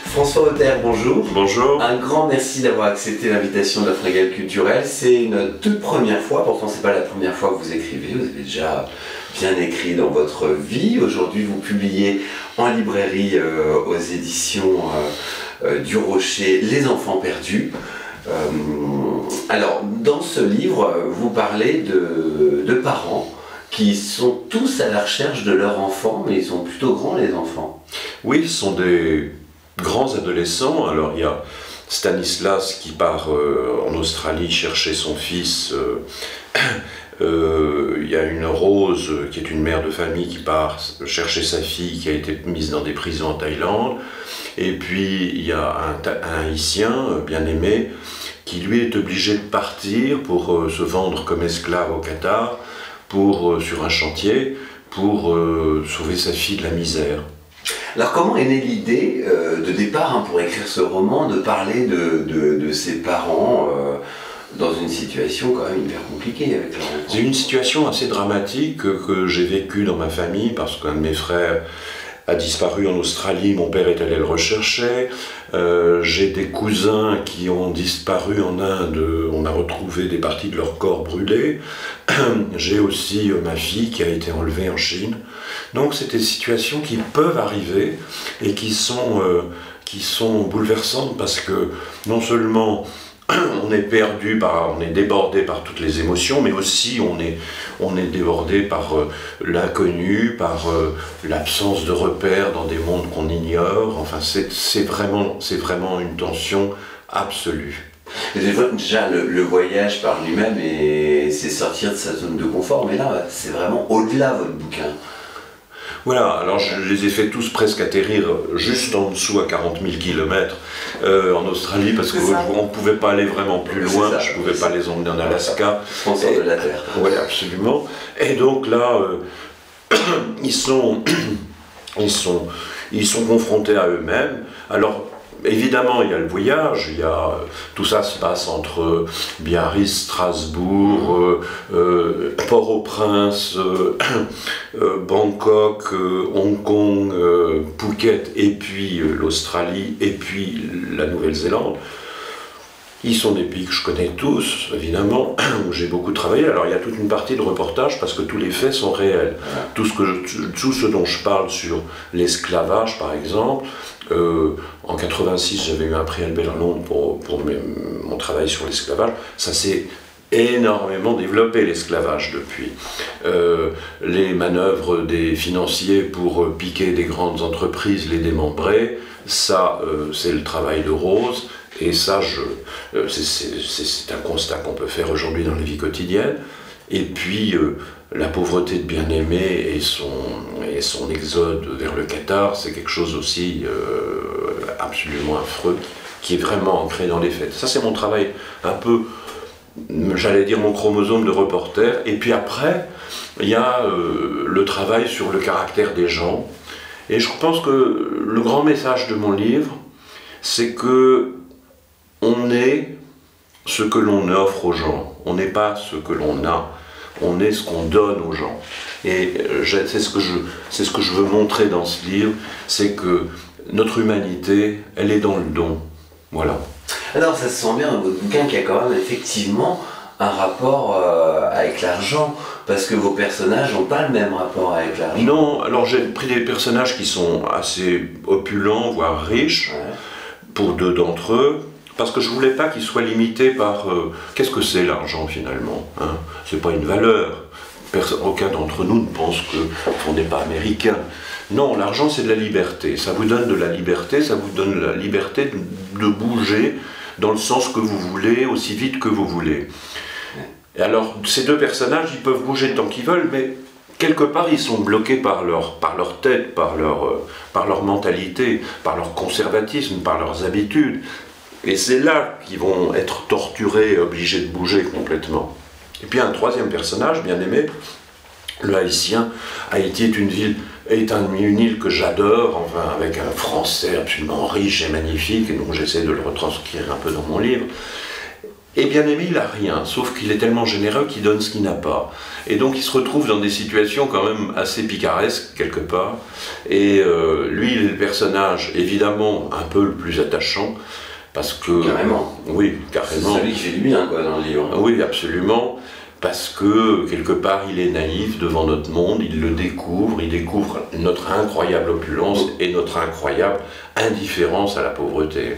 François Auter, bonjour. Bonjour. Un grand merci d'avoir accepté l'invitation de la Frégale culturelle. C'est une toute première fois, pourtant c'est pas la première fois que vous écrivez, vous avez déjà bien écrit dans votre vie. Aujourd'hui vous publiez en librairie aux éditions du Rocher Les Enfants Perdus. Alors dans ce livre vous parlez de parents qui sont tous à la recherche de leur enfant, mais ils sont plutôt grands les enfants. Oui, ce sont des grands adolescents. Alors il y a Stanislas qui part en Australie chercher son fils. Il y a une Rose qui est une mère de famille qui part chercher sa fille qui a été mise dans des prisons en Thaïlande. Et puis il y a un Haïtien bien aimé qui lui est obligé de partir pour se vendre comme esclave au Qatar sur un chantier pour sauver sa fille de la misère. Alors comment est née l'idée de départ pour écrire ce roman, de parler de ses parents dans une situation quand même hyper compliquée avec leur enfant? C'est une situation assez dramatique que j'ai vécue dans ma famille parce qu'un de mes frères a disparu en Australie, mon père est allé le rechercher. J'ai des cousins qui ont disparu en Inde, on a retrouvé des parties de leur corps brûlées. J'ai aussi ma fille qui a été enlevée en Chine. Donc c'est des situations qui peuvent arriver et qui sont bouleversantes parce que non seulement on est perdu, on est débordé par toutes les émotions, mais aussi on est débordé par l'inconnu, par l'absence de repères dans des mondes qu'on ignore. Enfin, c'est vraiment une tension absolue. Déjà, le voyage par lui-même, c'est sortir de sa zone de confort, mais là, c'est vraiment au-delà votre bouquin. Voilà, alors je les ai fait tous presque atterrir juste en dessous à 40 000 km en Australie parce qu'on ne pouvait pas aller vraiment plus loin, je ne pouvais pas les emmener en Alaska. Sponsor de la Terre. Oui, absolument. Et donc là, ils sont confrontés à eux-mêmes. Alors, évidemment, il y a le voyage, tout ça se passe entre Biarritz, Strasbourg, Port-au-Prince, Bangkok, Hong Kong, Phuket, et puis l'Australie, et puis la Nouvelle-Zélande. Ils sont des pays que je connais tous, évidemment, où j'ai beaucoup travaillé. Alors il y a toute une partie de reportage parce que tous les faits sont réels. Tout ce dont je parle sur l'esclavage, par exemple, en 86, j'avais eu un prix Albert Londres pour mon travail sur l'esclavage. Ça s'est énormément développé, l'esclavage, depuis. Les manœuvres des financiers pour piquer des grandes entreprises, les démembrer, ça, c'est le travail de Rose. Et ça, c'est un constat qu'on peut faire aujourd'hui dans la vie quotidienne. Et puis, la pauvreté de bien-aimé et son exode vers le Qatar, c'est quelque chose aussi absolument affreux, qui est vraiment ancré dans les faits. Ça, c'est mon travail un peu, j'allais dire, mon chromosome de reporter. Et puis après, il y a le travail sur le caractère des gens. Et je pense que le grand message de mon livre, c'est que on est ce que l'on offre aux gens, on n'est pas ce que l'on a, on est ce qu'on donne aux gens. Et c'est ce que je veux montrer dans ce livre, c'est que notre humanité, elle est dans le don. Voilà. Alors ça se sent bien dans votre bouquin qu'il y a quand même effectivement un rapport avec l'argent, parce que vos personnages n'ont pas le même rapport avec l'argent. Non, alors j'ai pris des personnages qui sont assez opulents, voire riches, pour deux d'entre eux, parce que je ne voulais pas qu'ils soient limités par qu'est-ce que c'est l'argent finalement, hein? C'est pas une valeur. Aucun d'entre nous ne pense qu'on n'est pas américain. Non, l'argent c'est de la liberté. Ça vous donne de la liberté, ça vous donne la liberté de bouger dans le sens que vous voulez, aussi vite que vous voulez. Et alors, ces deux personnages, ils peuvent bouger tant qu'ils veulent, mais quelque part, ils sont bloqués par leur tête, par leur mentalité, par leur conservatisme, par leurs habitudes. Et c'est là qu'ils vont être torturés, obligés de bouger complètement. Et puis un troisième personnage, bien aimé, le Haïtien. Haïti est une île que j'adore, enfin, avec un français absolument riche et magnifique, et donc j'essaie de le retranscrire un peu dans mon livre. Et bien aimé, il n'a rien, sauf qu'il est tellement généreux qu'il donne ce qu'il n'a pas. Et donc il se retrouve dans des situations quand même assez picaresques, quelque part. Et lui, il est le personnage, évidemment, un peu le plus attachant, parce que... Carrément. Oui, carrément. C'est celui qui fait du bien, quoi, dans le livre. Oui, absolument. Parce que, quelque part, il est naïf devant notre monde, il le découvre, il découvre notre incroyable opulence et notre incroyable indifférence à la pauvreté.